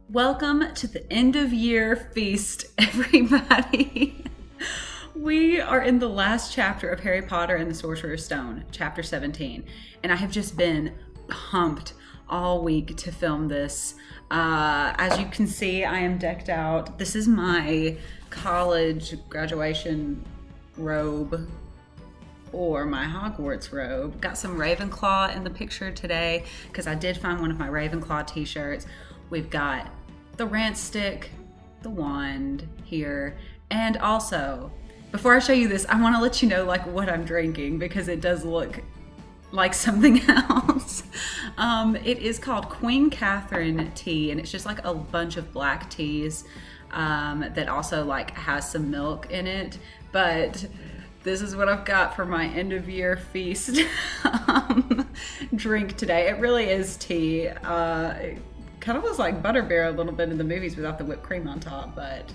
Welcome to the end of year feast, everybody. We are in the last chapter of Harry Potter and the Sorcerer's Stone, chapter 17, and I have just been pumped all week to film this. As you can see, I am decked out. This is my college graduation robe, or my Hogwarts robe. Got some Ravenclaw in the picture today because I did find one of my Ravenclaw t-shirts. We've got the rant stick, the wand here, and also, before I show you this, I want to let you know what I'm drinking because it does look like something else. It is called Queen Catherine tea, and it's just like a bunch of black teas that also has some milk in it, but this is what I've got for my end of year feast drink today. It really is tea. It kind of looks like butterbeer a little bit in the movies without the whipped cream on top, but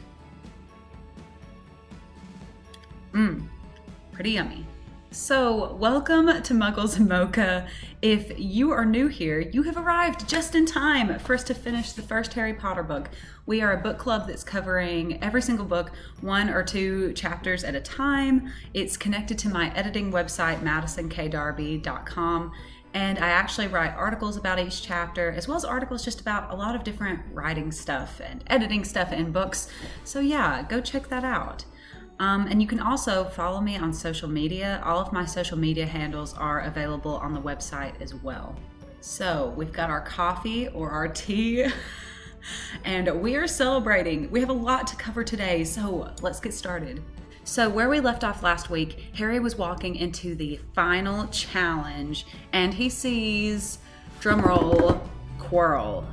pretty yummy. So welcome to Muggles and Mocha. If you are new here, you have arrived just in time for us to finish the first Harry Potter book. We are a book club that's covering every single book, 1 or 2 chapters at a time. It's connected to my editing website, madisonkdarby.com. And I actually write articles about each chapter, as well as articles just about a lot of different writing stuff and editing stuff in books. So yeah, go check that out. And you can also follow me on social media. All of my social media handles are available on the website as well. So we've got our coffee or our tea and we are celebrating. We have a lot to cover today, so let's get started. So where we left off last week, Harry was walking into the final challenge and he sees, drumroll, Quirrell.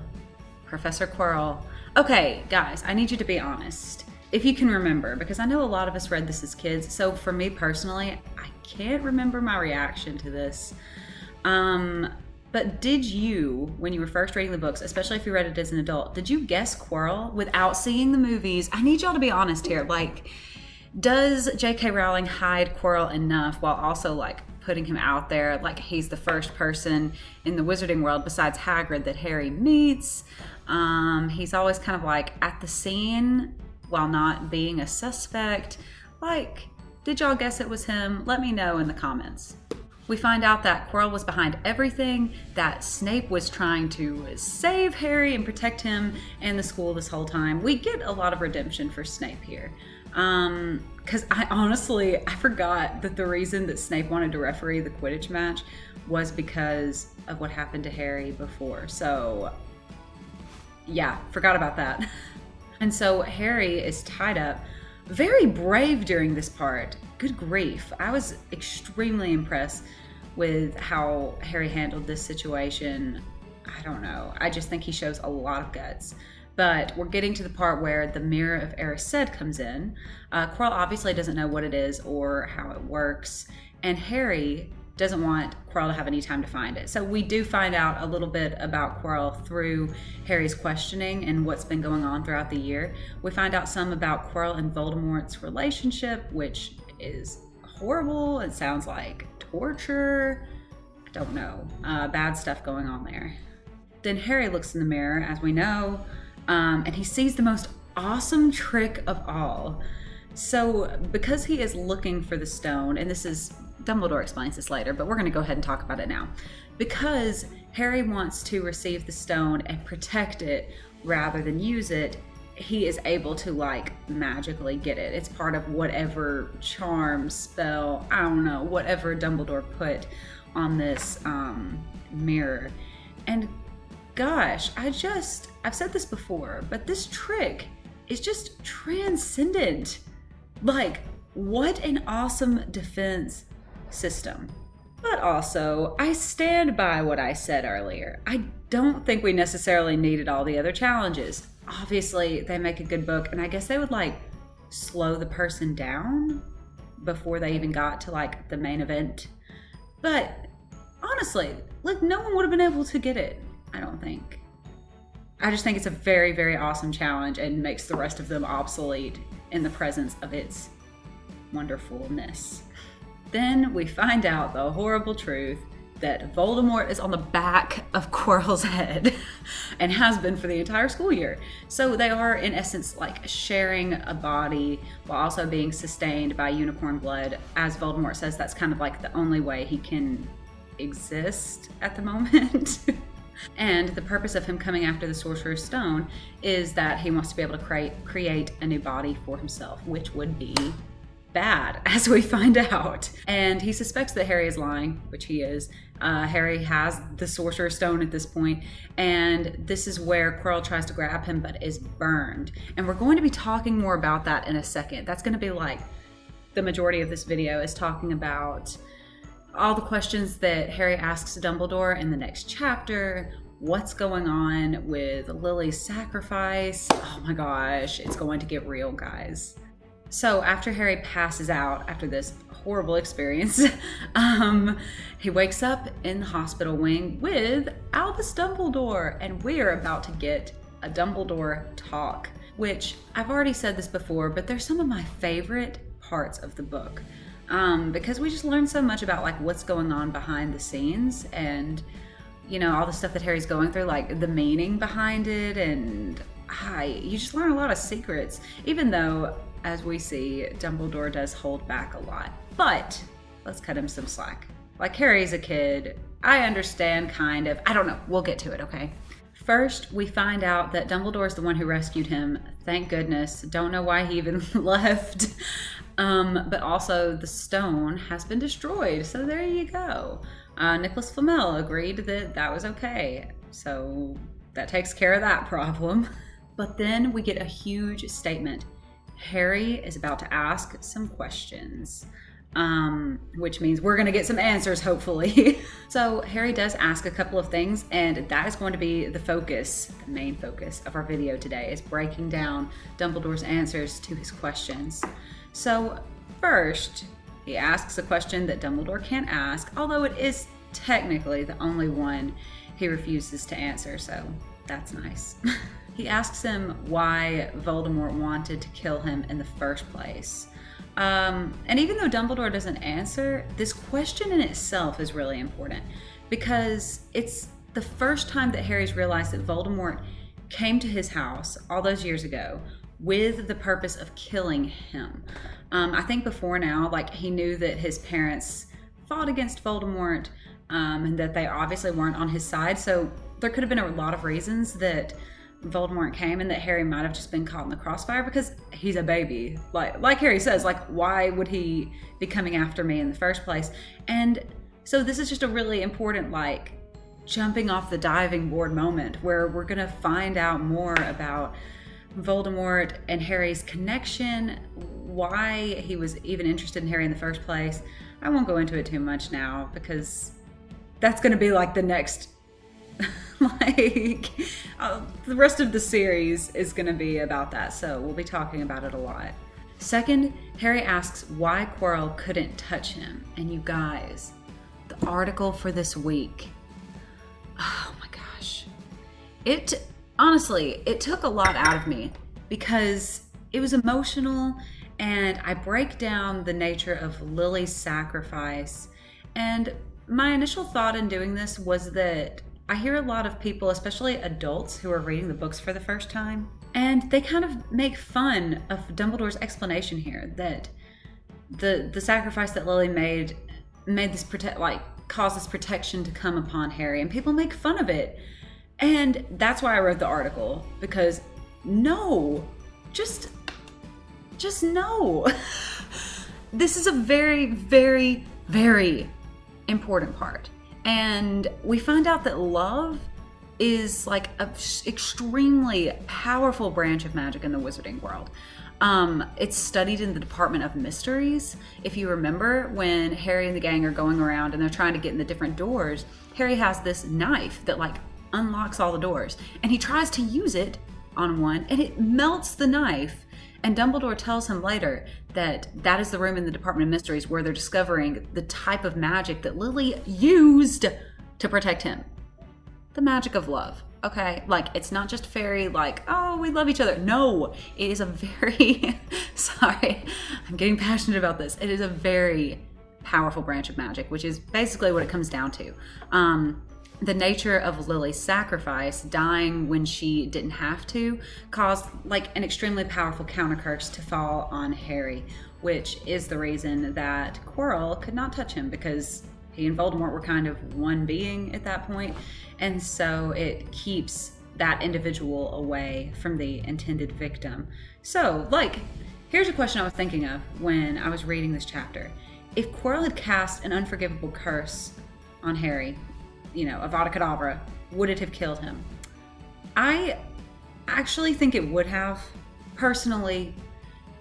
Professor Quirrell. Okay, guys, I need you to be honest. If you can remember, because I know a lot of us read this as kids, so for me personally, I can't remember my reaction to this. But did you, when you were first reading the books, especially if you read it as an adult, did you guess Quirrell without seeing the movies? I need y'all to be honest here. Does J.K. Rowling hide Quirrell enough while also putting him out there he's the first person in the wizarding world besides Hagrid that Harry meets? He's always kind of at the scene while not being a suspect. Did y'all guess it was him? Let me know in the comments. We find out that Quirrell was behind everything, that Snape was trying to save Harry and protect him and the school this whole time. We get a lot of redemption for Snape here. Because I forgot that the reason that Snape wanted to referee the Quidditch match was because of what happened to Harry before. So yeah, forgot about that. And so Harry is tied up, very brave during this part. Good grief. I was extremely impressed with how Harry handled this situation. I don't know. I just think he shows a lot of guts. But we're getting to the part where the Mirror of Erised comes in. Quirrell obviously doesn't know what it is or how it works. And Harry doesn't want Quirrell to have any time to find it. So we do find out a little bit about Quirrell through Harry's questioning and what's been going on throughout the year. We find out some about Quirrell and Voldemort's relationship, which is horrible. It sounds like torture. I don't know. Bad stuff going on there. Then Harry looks in the mirror, as we know, and he sees the most awesome trick of all. So because he is looking for the stone, and Dumbledore explains this later, but we're going to go ahead and talk about it now. Because Harry wants to receive the stone and protect it rather than use it, he is able to magically get it. It's part of whatever charm, spell, I don't know, whatever Dumbledore put on this mirror. And gosh, I've said this before, but this trick is just transcendent. What an awesome defense system. But also, I stand by what I said earlier. I don't think we necessarily needed all the other challenges. Obviously, they make a good book, and I guess they would slow the person down before they even got to the main event. But honestly, no one would have been able to get it, I don't think. I just think it's a very, very awesome challenge and makes the rest of them obsolete in the presence of its wonderfulness. Then we find out the horrible truth. that Voldemort is on the back of Quirrell's head and has been for the entire school year. So they are, in essence, like sharing a body while also being sustained by unicorn blood. As Voldemort says, that's kind of like the only way he can exist at the moment. And the purpose of him coming after the Sorcerer's Stone is that he wants to be able to create a new body for himself, which would be bad, as we find out. And he suspects that Harry is lying, which he is. Harry has the Sorcerer's Stone at this point, and this is where Quirrell tries to grab him but is burned. And we're going to be talking more about that in a second. That's going to be like the majority of this video is talking about all the questions that Harry asks Dumbledore in the next chapter. What's going on with Lily's sacrifice? Oh my gosh, it's going to get real, guys. So after Harry passes out after this horrible experience, he wakes up in the hospital wing with Albus Dumbledore, and we're about to get a Dumbledore talk, which I've already said this before, but they're some of my favorite parts of the book, because we just learn so much about like what's going on behind the scenes, and you know, all the stuff that Harry's going through, like the meaning behind it, and you just learn a lot of secrets, even though, as we see, Dumbledore does hold back a lot. But let's cut him some slack. Like, Harry's a kid. I understand, kind of. I don't know. We'll get to it, okay? First, we find out that Dumbledore is the one who rescued him. Thank goodness. Don't know why he even left. But also, the stone has been destroyed. So there you go. Nicholas Flamel agreed that that was okay. So that takes care of that problem. But then we get a huge statement. Harry is about to ask some questions, which means we're going to get some answers, hopefully. So Harry does ask a couple of things, and that is going to be the focus, the main focus of our video today, is breaking down Dumbledore's answers to his questions. So first, he asks a question that Dumbledore can't ask, although it is technically the only one he refuses to answer, so that's nice. He asks him why Voldemort wanted to kill him in the first place. And even though Dumbledore doesn't answer, this question in itself is really important, because it's the first time that Harry's realized that Voldemort came to his house all those years ago with the purpose of killing him. I think before now, like, he knew that his parents fought against Voldemort, and that they obviously weren't on his side, so there could have been a lot of reasons that Voldemort came and that Harry might have just been caught in the crossfire, because he's a baby. Like Harry says, like, why would he be coming after me in the first place? And so this is just a really important, like, jumping off the diving board moment where we're gonna find out more about Voldemort and Harry's connection, why he was even interested in Harry in the first place. I won't go into it too much now, because that's gonna be like the next the rest of the series is going to be about that, so we'll be talking about it a lot. Second, Harry asks why Quirrell couldn't touch him. And you guys, the article for this week, oh my gosh, it took a lot out of me, because it was emotional, and I break down the nature of Lily's sacrifice. And my initial thought in doing this was that I hear a lot of people, especially adults, who are reading the books for the first time, and they kind of make fun of Dumbledore's explanation here that the sacrifice that Lily made this caused this protection to come upon Harry, and people make fun of it. And that's why I wrote the article, because no, just no. This is a very, very, very important part. And we find out that love is like an extremely powerful branch of magic in the wizarding world. It's studied in the Department of Mysteries. If you remember, when Harry and the gang are going around and they're trying to get in the different doors, Harry has this knife that like unlocks all the doors, and he tries to use it on one and it melts the knife. And Dumbledore tells him later that that is the room in the Department of Mysteries where they're discovering the type of magic that Lily used to protect him. The magic of love, okay? Like, it's not just fairy, like, oh, we love each other. No, it is a very, sorry, I'm getting passionate about this. It is a very, powerful branch of magic, which is basically what it comes down to. The nature of Lily's sacrifice, dying when she didn't have to, caused like an extremely powerful counter curse to fall on Harry, which is the reason that Quirrell could not touch him, because he and Voldemort were kind of one being at that point. And so it keeps that individual away from the intended victim. So, like, here's a question I was thinking of when I was reading this chapter. If Quirrell had cast an unforgivable curse on Harry, Avada Kedavra, would it have killed him? I actually think it would have, personally,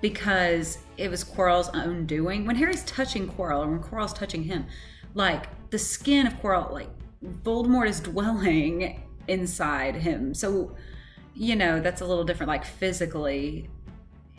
because it was Quirrell's own doing. When Harry's touching Quirrell, or when Quirrell's touching him, like, the skin of Quirrell, like, Voldemort is dwelling inside him. So, that's a little different. Like, physically,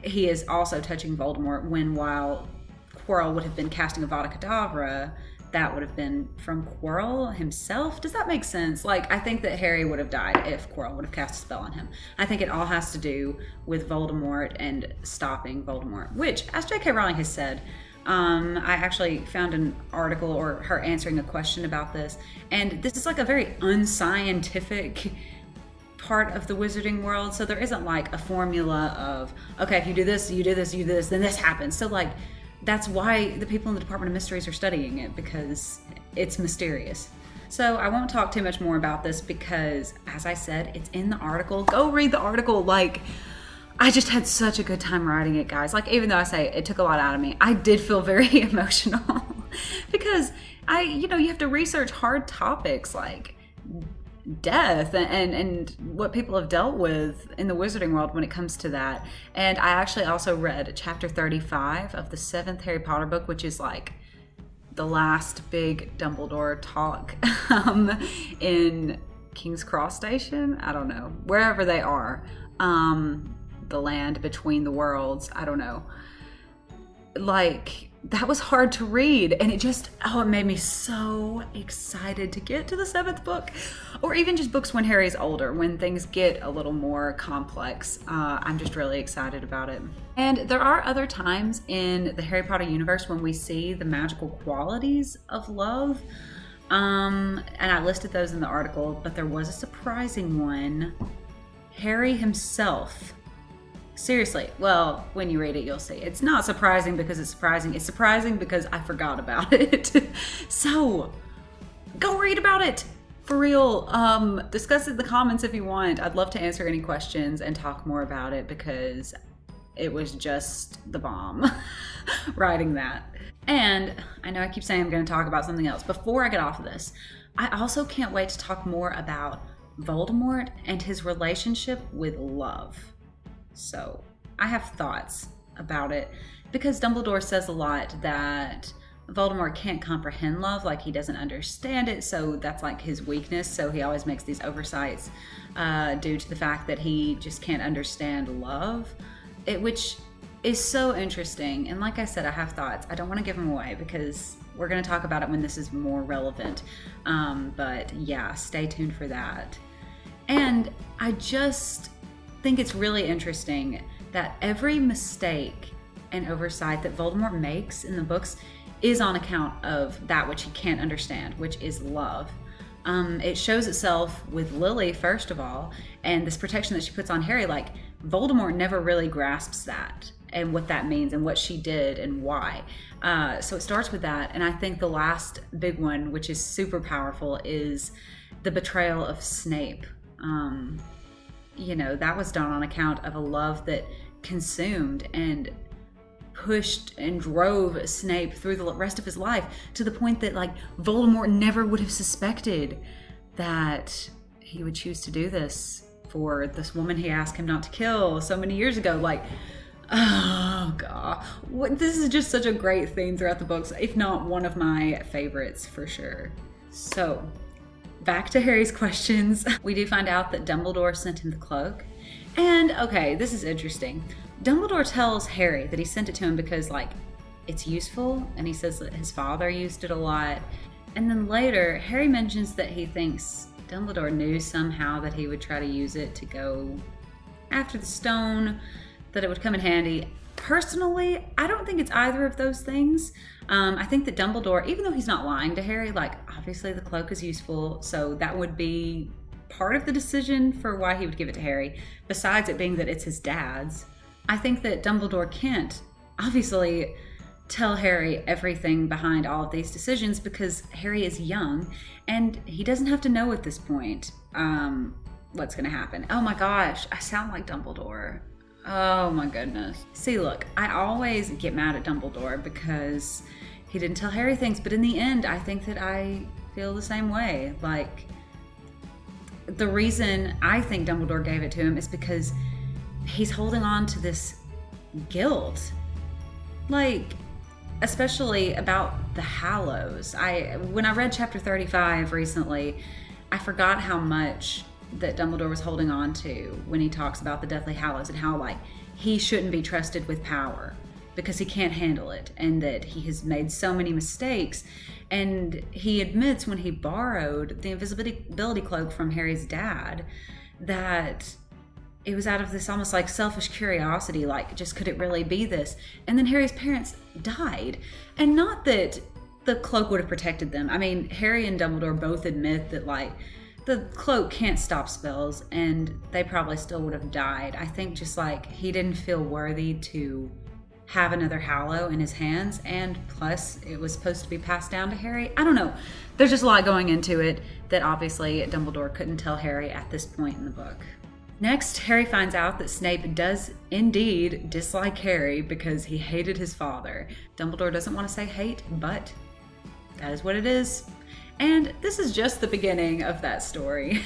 he is also touching Voldemort, while Quirrell would have been casting Avada Kedavra, that would have been from Quirrell himself. Does that make sense? Like, I think that Harry would have died if Quirrell would have cast a spell on him. I think it all has to do with Voldemort and stopping Voldemort, which, as J.K. Rowling has said, I actually found an article or her answering a question about this, and this is like a very unscientific part of the wizarding world. So there isn't like a formula of, okay, if you do this, you do this, you do this, then this happens. So like, that's why the people in the Department of Mysteries are studying it, because it's mysterious. So I won't talk too much more about this because, as I said, it's in the article. Go read the article. Like, I just had such a good time writing it, guys. Like, even though I say it took a lot out of me, I did feel very emotional because you have to research hard topics like death and what people have dealt with in the wizarding world when it comes to that. And I actually also read chapter 35 of the 7th Harry Potter book, which is like the last big Dumbledore talk in King's Cross Station. I don't know, wherever they are, the land between the worlds, I don't know. Like, that was hard to read, and it made me so excited to get to the 7th book, or even just books when Harry's older, when things get a little more complex. I'm just really excited about it. And there are other times in the Harry Potter universe when we see the magical qualities of love, and I listed those in the article, but there was a surprising one. Harry himself. Seriously, well, when you read it, you'll see. It's not surprising because it's surprising. It's surprising because I forgot about it. So, go read about it. For real. Discuss it in the comments if you want. I'd love to answer any questions and talk more about it because it was just the bomb writing that. And I know I keep saying I'm going to talk about something else. Before I get off of this, I also can't wait to talk more about Voldemort and his relationship with love. So I have thoughts about it because Dumbledore says a lot that Voldemort can't comprehend love, like he doesn't understand it, so that's like his weakness. So he always makes these oversights due to the fact that he just can't understand love, which is so interesting. And like I said, I have thoughts. I don't want to give them away because we're going to talk about it when this is more relevant. But yeah, stay tuned for that. And I just think it's really interesting that every mistake and oversight that Voldemort makes in the books is on account of that which he can't understand, which is love. It shows itself with Lily, first of all, and this protection that she puts on Harry. Like, Voldemort never really grasps that and what that means and what she did and why. So it starts with that. And I think the last big one, which is super powerful, is the betrayal of Snape. That was done on account of a love that consumed and pushed and drove Snape through the rest of his life to the point that, like, Voldemort never would have suspected that he would choose to do this for this woman he asked him not to kill so many years ago. Like, oh god, this is just such a great theme throughout the books, if not one of my favorites for sure. So back to Harry's questions. We do find out that Dumbledore sent him the cloak. And okay, this is interesting. Dumbledore tells Harry that he sent it to him because, like, it's useful, and he says that his father used it a lot. And then later, Harry mentions that he thinks Dumbledore knew somehow that he would try to use it to go after the stone. that it would come in handy. Personally, I don't think it's either of those things. I think that Dumbledore, even though he's not lying to Harry, like obviously the cloak is useful, so that would be part of the decision for why he would give it to Harry, besides it being that it's his dad's. I think that Dumbledore can't obviously tell Harry everything behind all of these decisions because Harry is young and he doesn't have to know at this point what's going to happen. Oh my gosh, I sound like Dumbledore. Oh my goodness. See, look, I always get mad at Dumbledore because he didn't tell Harry things, but in the end, I think that I feel the same way. Like, the reason I think Dumbledore gave it to him is because he's holding on to this guilt. Like, especially about the Hallows. When I read chapter 35 recently, I forgot how much that Dumbledore was holding on to when he talks about the Deathly Hallows and how, like, he shouldn't be trusted with power because he can't handle it and that he has made so many mistakes. And he admits when he borrowed the invisibility cloak from Harry's dad that it was out of this almost like selfish curiosity, like, just could it really be this? And then Harry's parents died. And not that the cloak would have protected them. I mean, Harry and Dumbledore both admit that, like, the cloak can't stop spells and they probably still would have died. I think just like he didn't feel worthy to have another Hallow in his hands, and plus it was supposed to be passed down to Harry. I don't know. There's just a lot going into it that obviously Dumbledore couldn't tell Harry at this point in the book. Next, Harry finds out that Snape does indeed dislike Harry because he hated his father. Dumbledore doesn't want to say hate, but that is what it is. And this is just the beginning of that story.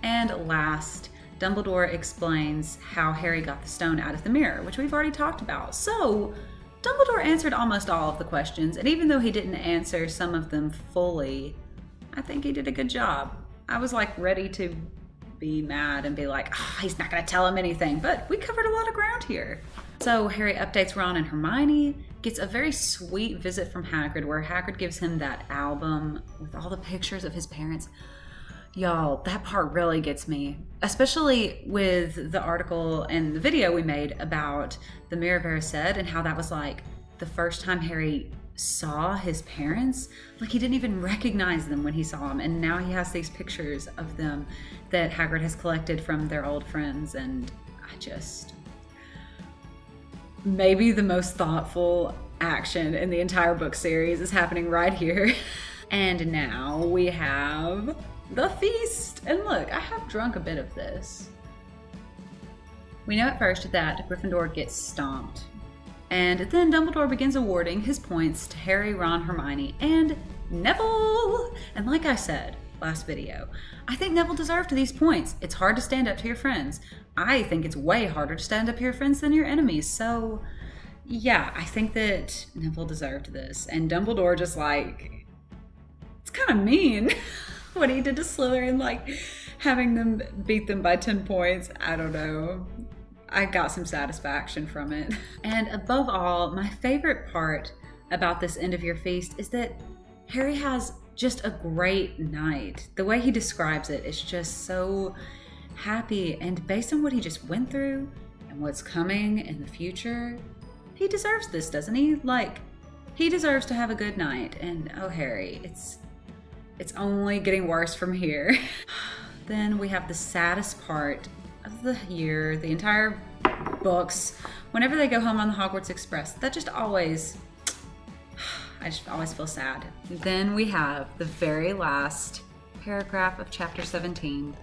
And last, Dumbledore explains how Harry got the stone out of the mirror, which we've already talked about. So, Dumbledore answered almost all of the questions, and even though he didn't answer some of them fully, I think he did a good job. I was like ready to be mad and be like, he's not gonna tell him anything, but we covered a lot of ground here. So Harry updates Ron and Hermione, gets a very sweet visit from Hagrid where Hagrid gives him that album with all the pictures of his parents. Y'all, that part really gets me, especially with the article and the video we made about the Mirror of Erised and how that was like the first time Harry saw his parents. Like, he didn't even recognize them when he saw them, and now he has these pictures of them that Hagrid has collected from their old friends, and I just... Maybe the most thoughtful action in the entire book series is happening right here. And now we have the feast. And look, I have drunk a bit of this. We know at first that Gryffindor gets stomped. And then Dumbledore begins awarding his points to Harry, Ron, Hermione, and Neville. And like I said last video, I think Neville deserved these points. It's hard to stand up to your friends. I think it's way harder to stand up to your friends than your enemies. So yeah, I think that Neville deserved this. And Dumbledore just like, it's kind of mean what he did to Slytherin, like having them beat them by 10 points. I don't know. I got some satisfaction from it. And above all, my favorite part about this end of year feast is that Harry has just a great night. The way he describes it is just so happy, and based on what he just went through and what's coming in the future, he deserves this, doesn't he? Like, he deserves to have a good night. And oh, Harry, it's only getting worse from here. Then we have the saddest part of the year, the entire books, whenever they go home on the Hogwarts Express. That just always, I just always feel sad. Then we have the very last paragraph of chapter 17,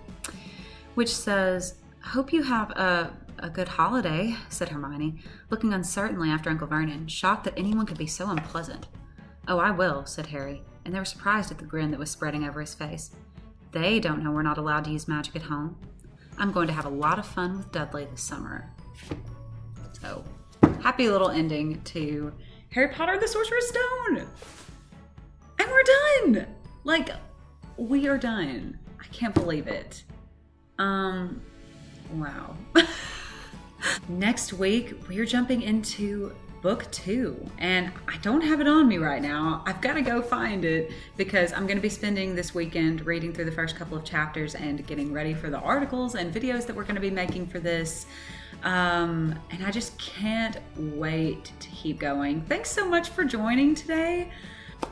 which says, "Hope you have a good holiday," said Hermione, looking uncertainly after Uncle Vernon, shocked that anyone could be so unpleasant. "Oh, I will," said Harry, and they were surprised at the grin that was spreading over his face. "They don't know we're not allowed to use magic at home. I'm going to have a lot of fun with Dudley this summer." So, happy little ending to Harry Potter and the Sorcerer's Stone! And we're done! Like, we are done. I can't believe it. Wow. Next week, we're jumping into book 2. And I don't have it on me right now. I've got to go find it because I'm going to be spending this weekend reading through the first couple of chapters and getting ready for the articles and videos that we're going to be making for this. And I just can't wait to keep going. Thanks so much for joining today.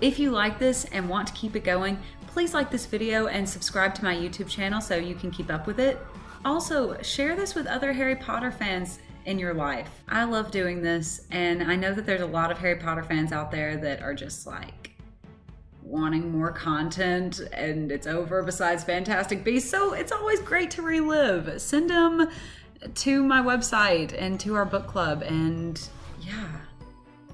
If you like this and want to keep it going, please like this video and subscribe to my YouTube channel so you can keep up with it. Also, share this with other Harry Potter fans in your life. I love doing this, and I know that there's a lot of Harry Potter fans out there that are just like wanting more content and it's over besides Fantastic Beasts, so it's always great to relive. Send them to my website and to our book club, and yeah.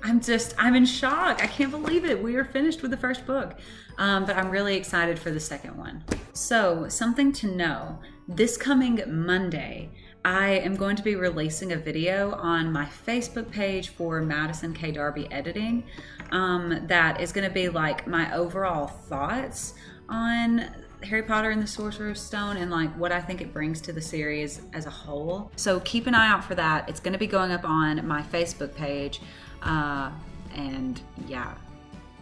I'm in shock. I can't believe it. We are finished with the first book, but I'm really excited for the second one. So, something to know, this coming Monday, I am going to be releasing a video on my Facebook page for Madison K. Darby Editing that is going to be like my overall thoughts on Harry Potter and the Sorcerer's Stone and like what I think it brings to the series as a whole. So keep an eye out for that. It's going to be going up on my Facebook page. And yeah,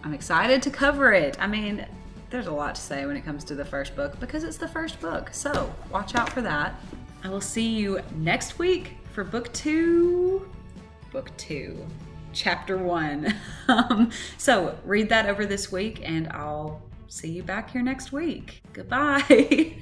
I'm excited to cover it. I mean, there's a lot to say when it comes to the first book because it's the first book. So watch out for that. I will see you next week for book 2, chapter 1. So read that over this week and I'll see you back here next week. Goodbye.